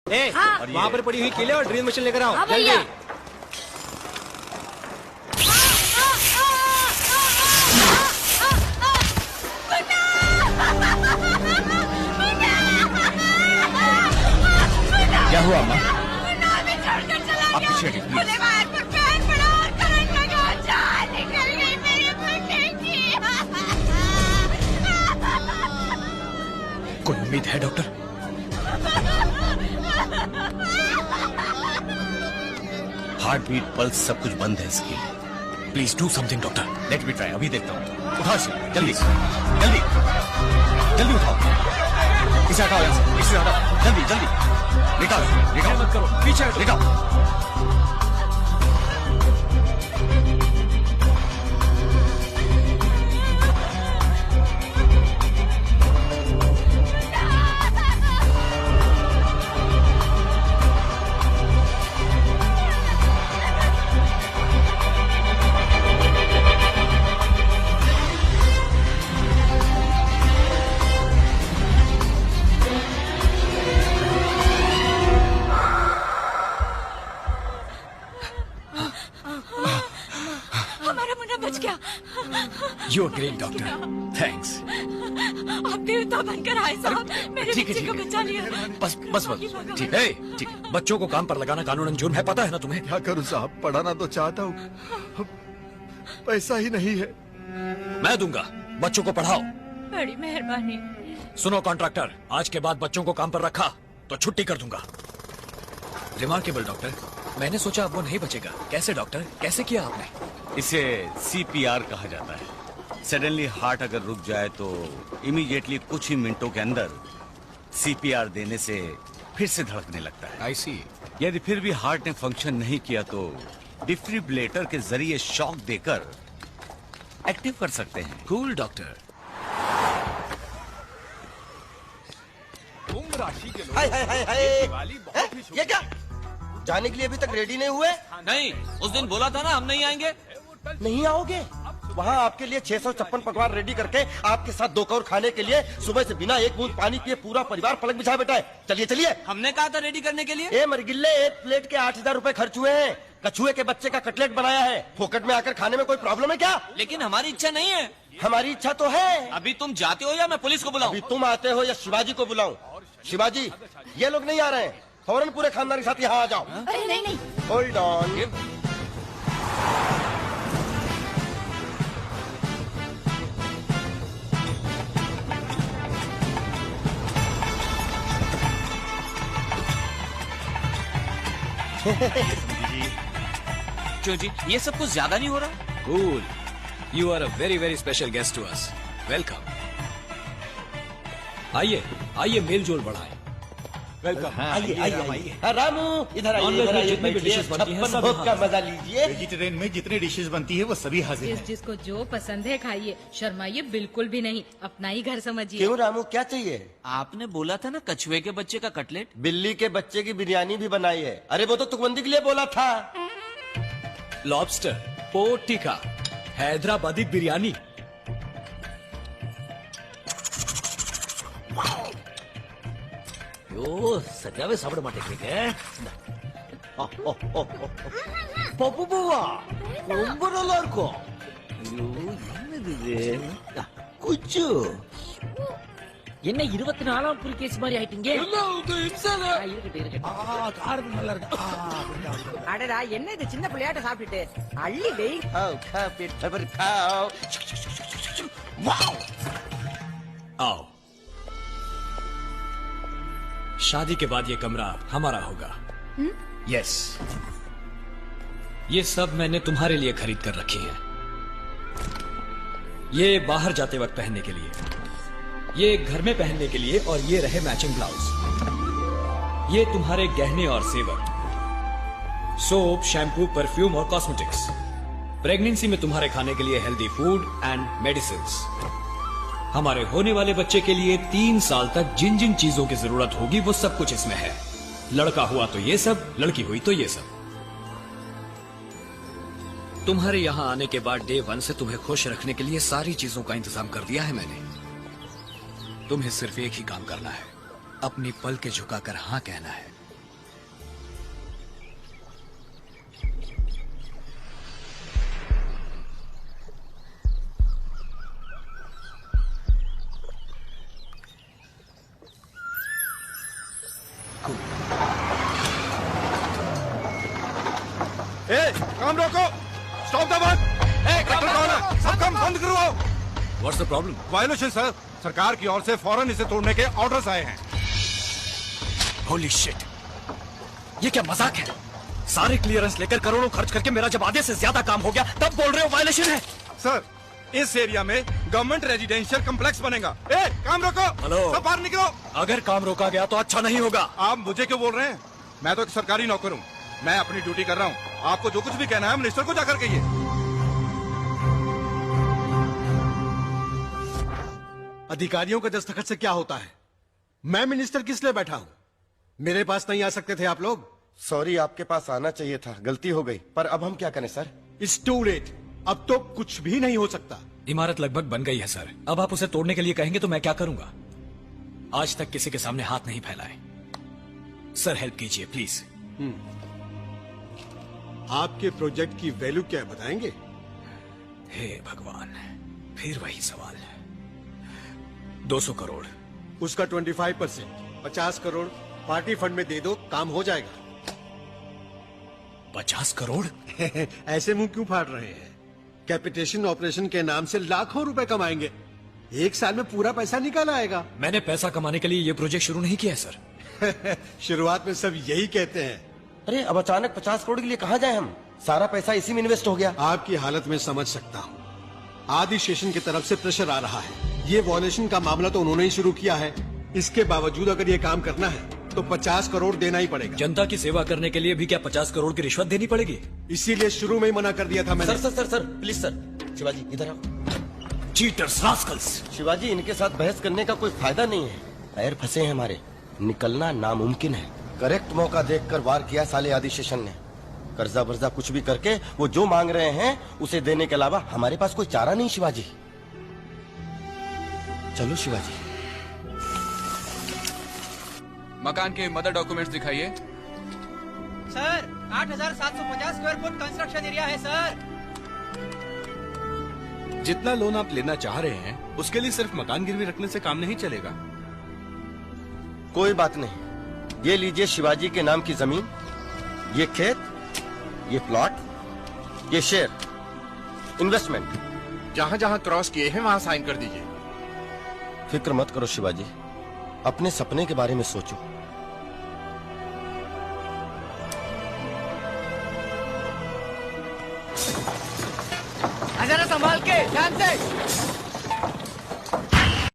हाँ। वहाँ पर पड़ी हुई कीले और ड्रिल मशीन लेकर आओ। हाँ जल्दी। भैया। क्या हुआ अम्मा? आप पीछे हटिए, प्लीज। कोई उम्मीद है डॉक्टर? हार्ट बीट, पल्स सब कुछ बंद है इसकी। Please do something doctor. Let me try, अभी देखता हूँ। उठाओ इसे, जल्दी जल्दी जल्दी उठाओ। इसे हटाओ यहाँ से, इसे हटाओ, जल्दी जल्दी निकालो निकालो। मत करो, पीछे हटो। निकालो। You are great doctor, thanks. आप देवता बनकर आए साहब, मेरे ठीक है, बच्चे को ठीक है। बचा लिया। बस बस बस ठीक है, ठीक है। बच्चों को काम पर लगाना कानूनन जुर्म है, पता है ना तुम्हें? क्या करूं साहब, पढ़ाना तो चाहता हूँ, पैसा ही नहीं है। मैं दूंगा, बच्चों को पढ़ाओ। बड़ी मेहरबानी। सुनो कॉन्ट्रैक्टर, आज के बाद बच्चों को काम पर रखा तो छुट्टी कर दूंगा। रिमार्केबल डॉक्टर, मैंने सोचा अब वो नहीं बचेगा। कैसे डॉक्टर, कैसे किया आपने? इसे CPR कहा जाता है। सडनली हार्ट अगर रुक जाए तो इमीडिएटली कुछ ही मिनटों के अंदर CPR देने से फिर से धड़कने लगता है। आई सी। यदि फिर भी हार्ट ने फंक्शन नहीं किया तो डिफिब्रिलेटर के जरिए शॉक देकर एक्टिव कर सकते हैं। Cool doctor. हाय हाय हाय हाय, ये क्या? जाने के लिए अभी तक रेडी नहीं हुए? नहीं, उस दिन बोला था ना हम नहीं आएंगे। नहीं आओगे? वहाँ आपके लिए 656 पकवान रेडी करके आपके साथ 2 कौर खाने के लिए सुबह से बिना एक बूंद पानी पिए पूरा परिवार पलक बिछा बैठा है। चलिए चलिए। हमने कहा था रेडी करने के लिए। ए मरगिल्ले, एक प्लेट के 8,000 रुपए खर्च हुए हैं। कछुए के बच्चे का कटलेट बनाया है, फोकट में आकर खाने में कोई प्रॉब्लम है क्या? लेकिन हमारी इच्छा नहीं है। हमारी इच्छा तो है। अभी तुम जाते हो या मैं पुलिस को बुलाऊं? अभी तुम आते हो या शिवाजी को बुलाऊं? शिवाजी, ये लोग नहीं आ रहे हैं, फौरन पूरे खानदान के साथ यहाँ आ जाओ। अरे नहीं नहीं, होल्ड ऑन। क्यों जी, ये सब कुछ ज्यादा नहीं हो रहा? Cool, you are a very very special guest to us. Welcome. आइए आइए, मेल जोल बढ़ाएं। वेलकम। आइए आइए। रामू इधर आइए, नॉनवेज इधर में आइए, जितनी भी बैठिए। डिशेस बनती हैं, 56 सब भोग यहाँ का मजा लीजिए। वेजिटेरियन में जितनी डिशेस बनती है वो सभी हाजिर जिस जिसको जो पसंद है खाइए, शर्माइए बिल्कुल भी नहीं, अपना ही घर समझिए। क्यों रामू, क्या चाहिए? आपने बोला था ना कछुए के बच्चे का कटलेट। बिल्ली के बच्चे की बिरयानी भी बनाई है। अरे वो तो तुकबंदी के लिए बोला था। Lobster, pork tikka, Hyderabadi biryani. ಸಜಾವೆ ಸಾಬಡ ಮಾಟಕ್ಕೆ ಪಪ್ಪು ಬವ್ವ ரொம்ப நல்லா இருக்கும். ஐயோ என்னது இது? குச்சு என்ன 24ஆம் புலிகேசி மாதிரி ஆயிட்டீங்க? இருக்கட்டும் இருக்கட்டும். காரம் நல்லா இருக்கு. அடடா, என்ன இது சின்ன பிள்ளையாட்ட சாப்பிட்டுட்டு அள்ளி வெய். खाओ खाओ, पेट भर खाओ। आओ। शादी के बाद ये कमरा हमारा होगा। यस, ये सब मैंने तुम्हारे लिए खरीद कर रखी है। ये बाहर जाते वक्त पहनने के लिए, ये घर में पहनने के लिए, और ये रहे मैचिंग ब्लाउज। ये तुम्हारे गहने और सेवर, सोप, शैम्पू, परफ्यूम और कॉस्मेटिक्स। प्रेगनेंसी में तुम्हारे खाने के लिए हेल्दी फूड एंड मेडिसिन्स। हमारे होने वाले बच्चे के लिए 3 साल तक जिन जिन चीजों की जरूरत होगी वो सब कुछ इसमें है। लड़का हुआ तो ये सब, लड़की हुई तो ये सब। तुम्हारे यहाँ आने के बाद डे 1 से तुम्हें खुश रखने के लिए सारी चीजों का इंतजाम कर दिया है मैंने। तुम्हें सिर्फ एक ही काम करना है, अपनी पल के झुकाकर हाँ कहना है। ए, काम रोको, स्टॉप द वर्क। इंस्पेक्टर कौन है? सब काम बंद करवाओ। What's the problem? Violation sir, सरकार की ओर से फौरन इसे तोड़ने के ऑर्डर्स आए हैं। होली शिट, ये क्या मजाक है? सारे क्लियरेंस लेकर करोड़ों खर्च करके मेरा जब आधे से ज्यादा काम हो गया तब बोल रहे हो वायलेशन है? सर, इस एरिया में गवर्नमेंट रेजिडेंशियल कम्प्लेक्स बनेगा। ए, काम रोको। हेलो। सब बाहर निकलो। अगर काम रोका गया तो अच्छा नहीं होगा। आप मुझे क्यों बोल रहे हैं? मैं तो एक सरकारी नौकर हूँ, मैं अपनी ड्यूटी कर रहा हूँ। आपको जो कुछ भी कहना है मिनिस्टर को जाकर कहिए। अधिकारियों के दस्तखत से क्या होता है? मैं मिनिस्टर किस लिए बैठा हूँ? मेरे पास नहीं आ सकते थे आप लोग? सॉरी, आपके पास आना चाहिए था, गलती हो गई। पर अब हम क्या करें सर? इट्स टू लेट, अब तो कुछ भी नहीं हो सकता। इमारत लगभग बन गई है सर, अब आप उसे तोड़ने के लिए कहेंगे तो मैं क्या करूंगा? आज तक किसी के सामने हाथ नहीं फैलाए। सर हेल्प कीजिए प्लीज। आपके प्रोजेक्ट की वैल्यू क्या है बताएंगे? हे भगवान, फिर वही सवाल। 200 करोड़। उसका 25%, 50 करोड़ पार्टी फंड में दे दो, काम हो जाएगा। 50 करोड़? ऐसे मुंह क्यों फाड़ रहे हैं? कैपिटेशन ऑपरेशन के नाम से लाखों रुपए कमाएंगे, एक साल में पूरा पैसा निकल आएगा। मैंने पैसा कमाने के लिए ये प्रोजेक्ट शुरू नहीं किया है सर। शुरुआत में सब यही कहते हैं। अरे अब अचानक 50 करोड़ के लिए कहाँ जाए हम? सारा पैसा इसी में इन्वेस्ट हो गया। आपकी हालत में समझ सकता हूँ। आदि स्टेशन की तरफ से प्रेशर आ रहा है। ये वॉल्यूशन का मामला तो उन्होंने ही शुरू किया है। इसके बावजूद अगर ये काम करना है तो 50 करोड़ देना ही पड़ेगा। जनता की सेवा करने के लिए भी क्या 50 करोड़ की रिश्वत देनी पड़ेगी? इसीलिए शुरू में ही मना कर दिया था मैंने। Sir please sir. शिवाजी इधर आओ। Cheaters, Rascals. शिवाजी, इनके साथ बहस करने का कोई फायदा नहीं है। पैर फंसे हैं हमारे, निकलना नामुमकिन है। करेक्ट मौका देखकर वार किया साले आदि शेषन ने। कर्जा वर्जा कुछ भी करके वो जो मांग रहे हैं उसे देने के अलावा हमारे पास कोई चारा नहीं। शिवाजी चलो शिवाजी। मकान के मदर डॉक्यूमेंट्स दिखाइए। Sir 8,750 square foot construction area है सर। जितना लोन आप लेना चाह रहे हैं उसके लिए सिर्फ मकान गिरवी रखने से काम नहीं चलेगा। कोई बात नहीं, ये लीजिए शिवाजी के नाम की जमीन, ये खेत, ये प्लॉट, ये शेयर, इन्वेस्टमेंट। जहाँ जहाँ क्रॉस किए हैं वहाँ साइन कर दीजिए। फिक्र मत करो शिवाजी, अपने सपने के बारे में सोचो। जरा संभाल के, ध्यान से।